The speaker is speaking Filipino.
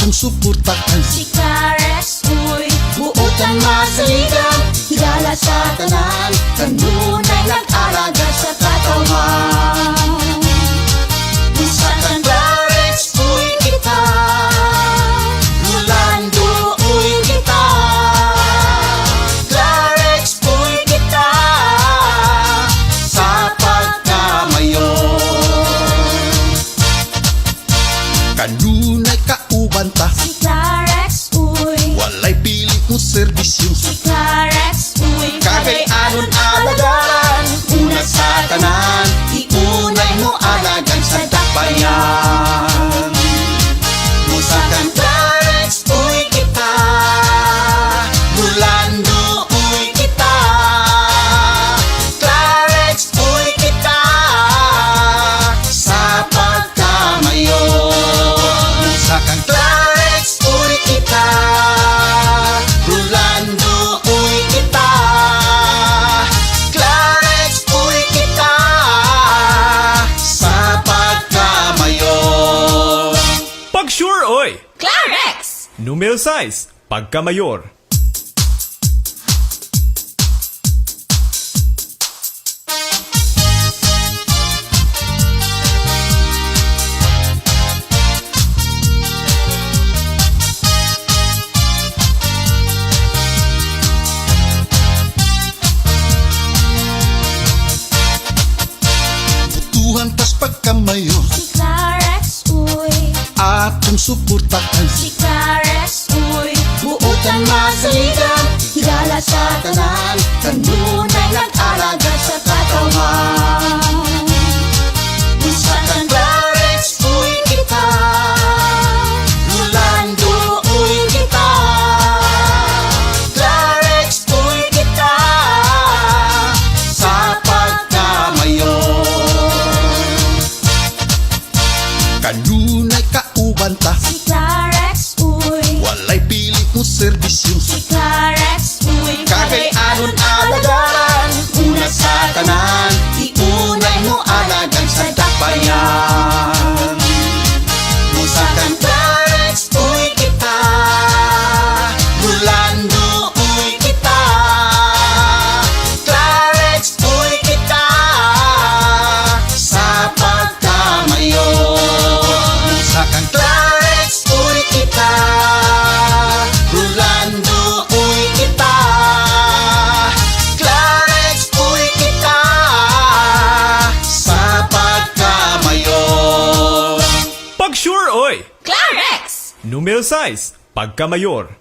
atong suportahan. Si Clarex, uy, Buotan masaligan, higala sa tanan, kanunay nag-alaga sa katawan. Usakan Clarex, uy kita, Rolando, uy kita, Clarex, uy kita, sa pagkamayon. Kanunay kaubanta, si Clarex, uy, walay pilit mo serbisyo. si Clarex, uy, Kagay anon alagaan, una sa tanan, iunay mo alagan sa dakbayan. Usakan Clarex, uy kita, Rolando, uy kita, Clarex, uy kita, sa pagkamayon. Usakan Clarex, uy kita, Rolando, uy kita, Clarex, uy kita, sa pagkamayon. Pag sure oy! Clarex! Numero 6, pagkamayor. Tuhan tas pagkamayon, Si Clarex, uy, atong suportahan. si Clarex, uy, Buotan masaligan, higala sa tanan, kanunay nag-alaga sa katawan. Usakan Clarex, uy kita, Rolando, uy kita, Clarex, uy kita, sa pagkamayon. Kanunay kaubanta, si Clarex, uy, walay pilit mo serbisyo. si Clarex, uy, Kagay anon alagaan, una sa tanan, iunay mo alagan sa dakbayan. Usakan Clarex, uy kita, Rolando, uy kita, Clarex, uy kita, sa pagkamayon. Usakan Clarex, uy kita, Rolando, uy kita, Clarex, uy kita, sa pagkamayon. Pag sure oy! Clarex! Numero 6, pagkamayor.